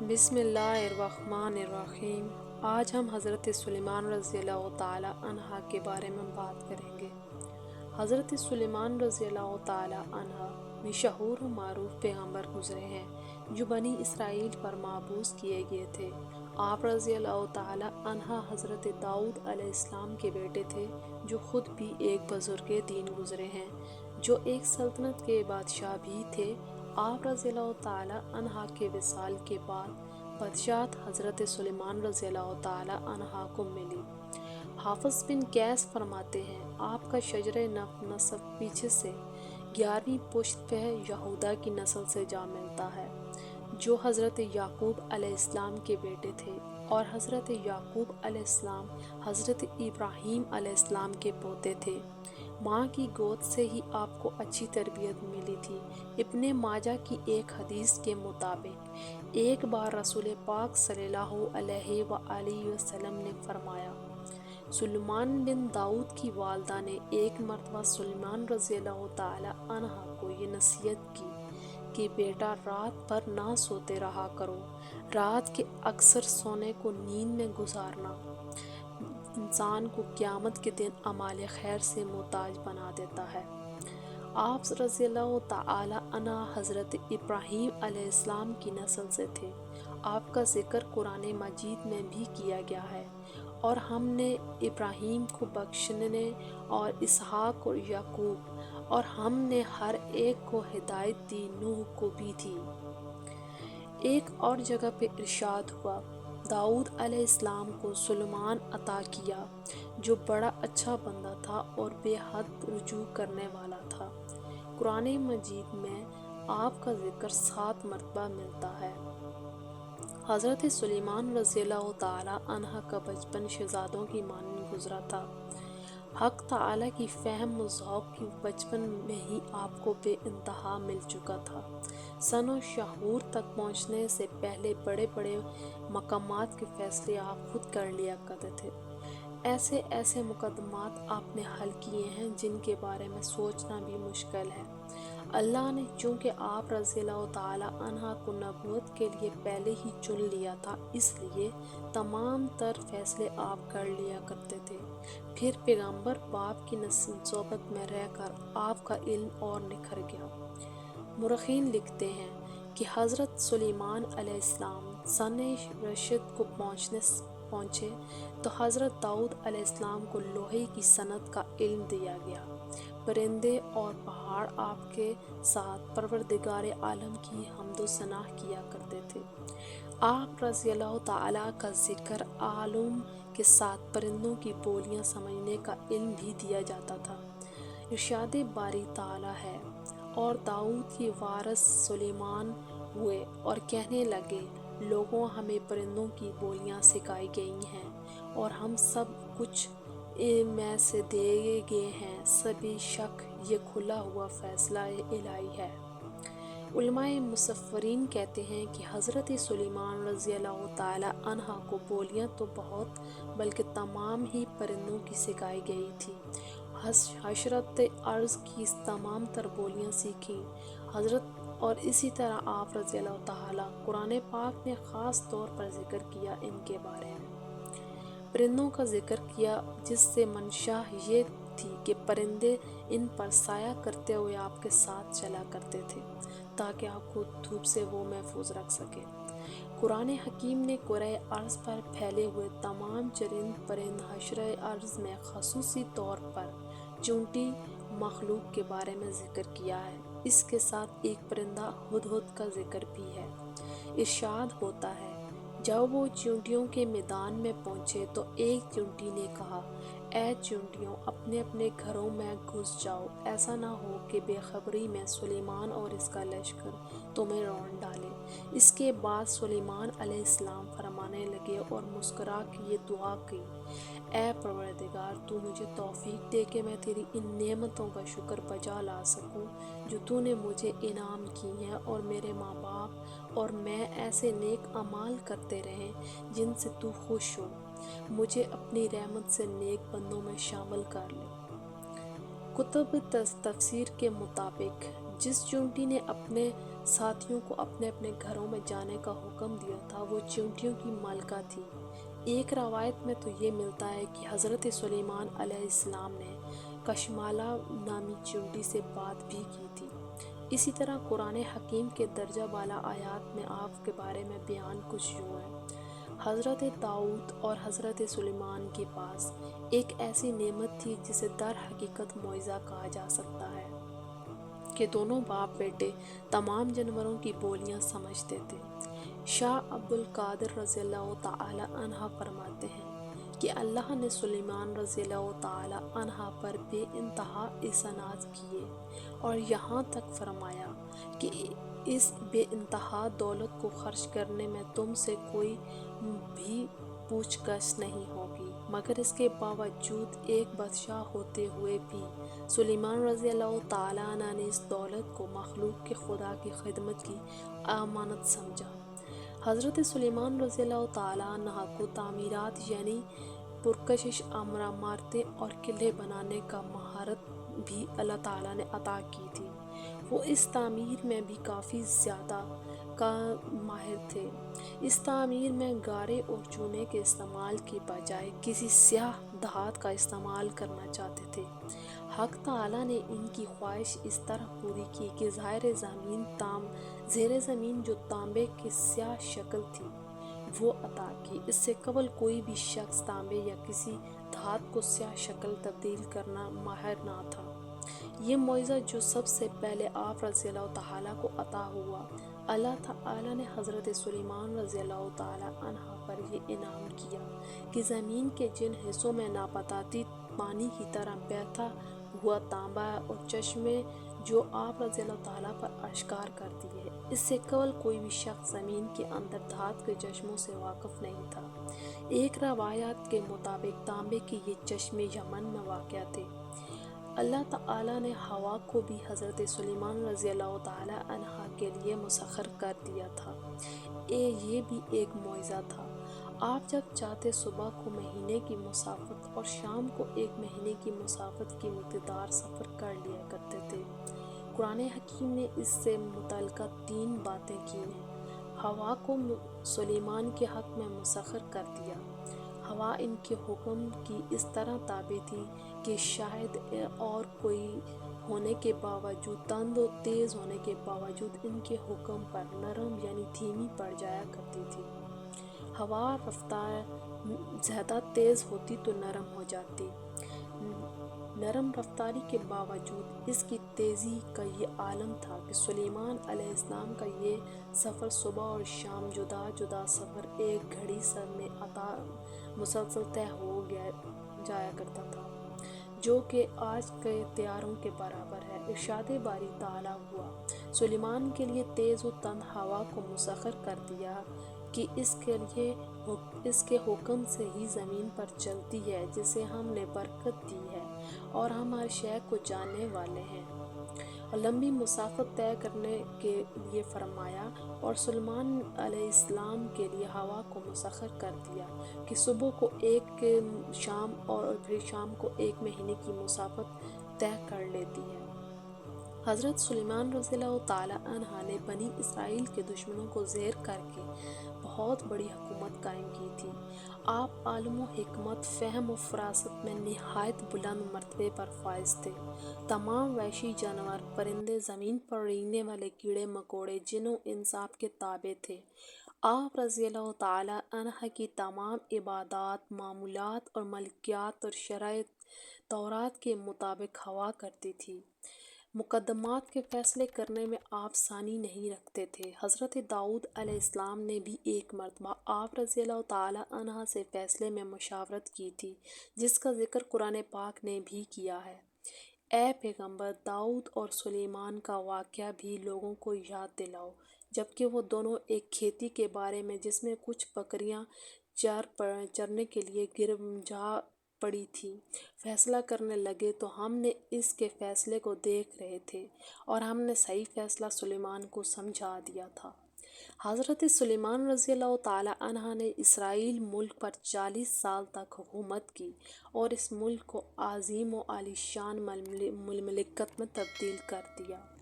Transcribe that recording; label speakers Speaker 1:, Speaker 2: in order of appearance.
Speaker 1: بسم اللہ الرحمن الرحیم۔ آج ہم حضرت سلیمان رضی اللہ تعالی عنہ کے بارے میں بات کریں گے۔ حضرت سلیمان رضی اللہ تعالی عنہ مشہور و معروف پیغمبر گزرے ہیں جو بنی اسرائیل پر مبعوث کیے گئے تھے۔ آپ رضی اللہ تعالی عنہ حضرت داؤد علیہ السلام کے بیٹے تھے جو خود بھی ایک بزرگ دین گزرے ہیں جو ایک سلطنت کے بادشاہ بھی تھے۔ آپ رضی اللہ تعالی عنہ کے وصال کے بعد بادشاہت حضرت سلیمان رضی اللہ تعالی عنہ کو ملی۔ حافظ بن قیس فرماتے ہیں آپ کا شجرہ نسب پیچھے سے 11ویں پشت پہ یہودا کی نسل سے جا ملتا ہے جو حضرت یعقوب علیہ السلام کے بیٹے تھے، اور حضرت یعقوب علیہ السلام حضرت ابراہیم علیہ السلام کے پوتے تھے۔ ماں کی گود سے ہی آپ کو اچھی تربیت ملی تھی۔ ابن ماجہ کی ایک حدیث کے مطابق ایک بار رسول پاک صلی اللہ علیہ وآلہ وسلم نے فرمایا، سلیمان بن داؤد کی والدہ نے ایک مرتبہ سلیمان رضی اللہ تعالی عنہ کو یہ نصیحت کی کہ بیٹا رات بھر نہ سوتے رہا کرو، رات کے اکثر سونے کو نیند میں گزارنا انسان کو قیامت کے دن اعمال خیر سے محتاج بنا دیتا ہے۔ آپ رضی اللہ تعالی عنہ حضرت ابراہیم علیہ السلام کی نسل سے تھے۔ آپ کا ذکر قرآن مجید میں بھی کیا گیا ہے، اور ہم نے ابراہیم کو بخشنے اور اسحاق اور یعقوب، اور ہم نے ہر ایک کو ہدایت دی، نوح کو بھی دی۔ ایک اور جگہ پہ ارشاد ہوا، داؤد علیہ السلام کو سلیمان عطا کیا جو بڑا اچھا بندہ تھا اور بے حد رجوع کرنے والا تھا۔ قرآن مجید میں آپ کا ذکر 7 مرتبہ ملتا ہے۔ حضرت سلیمان رضی اللہ تعالی عنہ کا بچپن شہزادوں کی مانند گزرا تھا۔ حق تعالیٰ کی فہم و ذوق کی بچپن میں ہی آپ کو بے انتہا مل چکا تھا۔ سن و شعور تک پہنچنے سے پہلے بڑے بڑے مقامات کے فیصلے آپ خود کر لیا کرتے تھے۔ ایسے مقدمات آپ نے حل کیے ہیں جن کے بارے میں سوچنا بھی مشکل ہے۔ اللہ نے چونکہ آپ رضی اللہ تعالی عنہ کو نبوت کے لیے پہلے ہی چن لیا تھا، اس لیے تمام تر فیصلے آپ کر لیا کرتے تھے۔ پھر پیغمبر باپ کی صحبت میں رہ کر آپ کا علم اور نکھر گیا۔ مورخین لکھتے ہیں کہ حضرت سلیمان علیہ السلام سن رشد کو پہنچے تو حضرت داؤد علیہ السلام کو لوہے کی صنعت کا علم دیا گیا۔ پرندے اور پہاڑ آپ کے ساتھ پروردگار عالم کی حمد و ثنا کیا کرتے تھے۔ آپ رضی اللہ تعالیٰ کا ذکر عالم کے ساتھ پرندوں کی بولیاں سمجھنے کا علم بھی دیا جاتا تھا۔ ارشاد باری تعالیٰ ہے، اور داؤد کے وارث سلیمان ہوئے اور کہنے لگے، لوگوں ہمیں پرندوں کی بولیاں سکھائی گئی ہیں اور ہم سب کچھ میں سے دیے گئے ہیں، بے شک یہ کھلا ہوا فیصلہ الہی ہے۔ علماء مصورین کہتے ہیں کہ حضرت سلیمان رضی اللہ تعالی عنہ کو بولیاں تو بہت بلکہ تمام ہی پرندوں کی سکھائی گئی تھی۔ حشرات ارض کی تمام تر بولیاں سیکھیں حضرت، اور اسی طرح آپ رضی اللہ تعالی قرآن پاک نے خاص طور پر ذکر کیا ان کے بارے میں۔ پرندوں کا ذکر کیا جس سے منشا یہ تھی کہ پرندے ان پر سایہ کرتے ہوئے آپ کے ساتھ چلا کرتے تھے تاکہ آپ کو دھوپ سے وہ محفوظ رکھ سکیں۔ قرآن حکیم نے کرۂ ارض پر پھیلے ہوئے تمام چرند پرند حشرۂ ارض میں خصوصی طور پر چونٹی مخلوق کے بارے میں ذکر کیا ہے۔ اس کے ساتھ ایک پرندہ ہدہد کا ذکر بھی ہے۔ ارشاد ہوتا ہے، جب وہ چونٹیوں کے میدان میں پہنچے تو ایک چونٹی نے کہا، اے چونٹیوں، اپنے اپنے گھروں میں گھس جاؤ، ایسا نہ ہو کہ بے خبری میں سلیمان اور اس کا لشکر تمہیں رون ڈالے۔ اس کے بعد سلیمان علیہ السلام فرمانے لگے اور مسکرا کے یہ دعا کی، اے پروردگار، تو مجھے توفیق دے کہ میں تیری ان نعمتوں کا شکر بجا لا سکوں جو تو نے مجھے انعام کی ہیں، اور میرے ماں باپ اور میں ایسے نیک اعمال کرتے رہیں جن سے تو خوش ہو۔ مجھے اپنی رحمت سے نیک بندوں میں شامل کر لے۔ کتب تفسیر کے مطابق جس چونٹی نے اپنے ساتھیوں کو اپنے اپنے گھروں میں جانے کا حکم دیا تھا، وہ چیونٹیوں کی مالکہ تھی۔ ایک روایت میں تو یہ ملتا ہے کہ حضرت سلیمان علیہ السلام نے کشمالہ نامی چیونٹی سے بات بھی کی تھی۔ اسی طرح قرآن حکیم کے درجہ بالا آیات میں آپ کے بارے میں بیان کچھ یوں ہے: حضرت داؤد اور حضرت سلیمان کے پاس ایک ایسی نعمت تھی جسے در حقیقت معجزہ کہا جا سکتا ہے کہ دونوں باپ بیٹے تمام جانوروں کی بولیاں سمجھتے تھے۔ شاہ عبد القادر رضی اللہ تعالی عنہ فرماتے ہیں کہ اللہ نے سلیمان رضی اللہ تعالی عنہ پر بے انتہا احسانات کیے، اور یہاں تک فرمایا کہ اس بے انتہا دولت کو خرچ کرنے میں تم سے کوئی بھی پوچھ گچھ نہیں ہوگی، مگر اس کے باوجود ایک بادشاہ ہوتے ہوئے بھی سلیمان رضی اللہ تعالیٰ عنہ نے اس دولت کو مخلوق کے خدا کی خدمت کی امانت سمجھا۔ حضرت سلیمان رضی اللہ تعالیٰ عنہ کو تعمیرات یعنی پرکشش عمارتیں اور قلعے بنانے کا مہارت بھی اللہ تعالیٰ نے عطا کی تھی۔ وہ اس تعمیر میں بھی کافی زیادہ ماہر تھے۔ اس تعمیر میں گارے اور چونے کے استعمال کی بجائے کسی سیاہ دھات کا استعمال کرنا چاہتے تھے۔ حق تعالیٰ نے ان کی خواہش اس طرح پوری کی کہ زیر زمین جو تانبے کی سیاہ شکل تھی وہ عطا کی۔ اس سے قبل کوئی بھی شخص تانبے یا کسی دھات کو سیاہ شکل تبدیل کرنا ماہر نہ تھا۔ یہ معجزہ جو سب سے پہلے آپ رضی اللہ تعالیٰ کو عطا ہوا، اللہ تعالیٰ نے حضرت سلیمان رضی اللہ تعالیٰ عنہ پر یہ انعام کیا کہ زمین کے جن حصوں میں نباتاتی پانی کی طرح بہتا ہوا تانبا اور چشمے جو آپ رضی اللہ تعالیٰ پر اشکار کر دیے، اس سے قبل کوئی بھی شخص زمین کے اندر دھات کے چشموں سے واقف نہیں تھا۔ ایک روایت کے مطابق تانبے کے یہ چشمے یمن میں واقع تھے۔ اللہ تعالیٰ نے ہوا کو بھی حضرت سلیمان رضی اللہ تعالیٰ عنہ کے لیے مسخر کر دیا تھا۔ یہ بھی ایک معجزہ تھا۔ آپ جب چاہتے صبح کو مہینے کی مسافت اور شام کو ایک مہینے کی مسافت کی مقدار سفر کر لیا کرتے تھے۔ قرآن حکیم نے اس سے متعلقہ 3 باتیں کی ہیں۔ ہوا کو سلیمان کے حق میں مسخر کر دیا۔ ہوا ان کے حکم کی اس طرح تابع تھی کہ شاید اور کوئی ہونے کے باوجود، تند و تیز ہونے کے باوجود ان کے حکم پر نرم یعنی دھیمی پڑ جایا کرتی تھی۔ ہوا رفتار زیادہ تیز ہوتی تو نرم ہو جاتی۔ نرم رفتاری کے باوجود اس کی تیزی کا یہ عالم تھا کہ سلیمان علیہ السلام کا یہ سفر صبح اور شام جدا جدا سفر ایک گھڑی سر میں مسلسل طے ہو جایا کرتا تھا، جو کہ آج کے طیاروں کے برابر ہے۔ ارشاد باری تعالیٰ ہوا: سلیمان کے لیے تیز و تند ہوا کو مسخر کر دیا کہ اس کے حکم سے ہی زمین پر چلتی ہے، جسے ہم نے برکت دی ہے اور ہم ہر شے کو جاننے والے ہیں۔ اور لمبی مسافت طے کرنے کے لیے فرمایا، اور سلیمان علیہ السلام کے لیے ہوا کو مسخر کر دیا کہ صبح کو ایک شام اور پھر شام کو ایک مہینے کی مسافت طے کر لیتی ہے۔ حضرت سلیمان رضی اللہ تعالیٰ عنہ نے بنی اسرائیل کے دشمنوں کو زیر کر کے بہت بڑی حکومت قائم کی تھی۔ آپ علم و حکمت، فہم و فراست میں نہایت بلند مرتبے پر فائز تھے۔ تمام وحشی جانور، پرندے، زمین پر رینگنے والے کیڑے مکوڑے جن و انس آپ کے تابع تھے۔ آپ رضی اللہ تعالیٰ عنہ کی تمام عبادات، معمولات اور ملکیات اور شرائع تورات کے مطابق ہوا کرتی تھی۔ مقدمات کے فیصلے کرنے میں آپ ثانی نہیں رکھتے تھے۔ حضرت داؤد علیہ السلام نے بھی ایک مرتبہ آپ رضی اللہ تعالیٰ عنہ سے فیصلے میں مشاورت کی تھی، جس کا ذکر قرآن پاک نے بھی کیا ہے۔ اے پیغمبر، داؤد اور سلیمان کا واقعہ بھی لوگوں کو یاد دلاؤ، جبکہ وہ دونوں ایک کھیتی کے بارے میں جس میں کچھ بکریاں چرنے کے لیے جا پڑی تھی فیصلہ کرنے لگے، تو ہم نے اس کے فیصلے کو دیکھ رہے تھے اور ہم نے صحیح فیصلہ سلیمان کو سمجھا دیا تھا۔ حضرت سلیمان رضی اللہ تعالیٰ عنہ نے اسرائیل ملک پر 40 سال تک حکومت کی اور اس ملک کو عظیم و عالی شان مملکت میں تبدیل کر دیا۔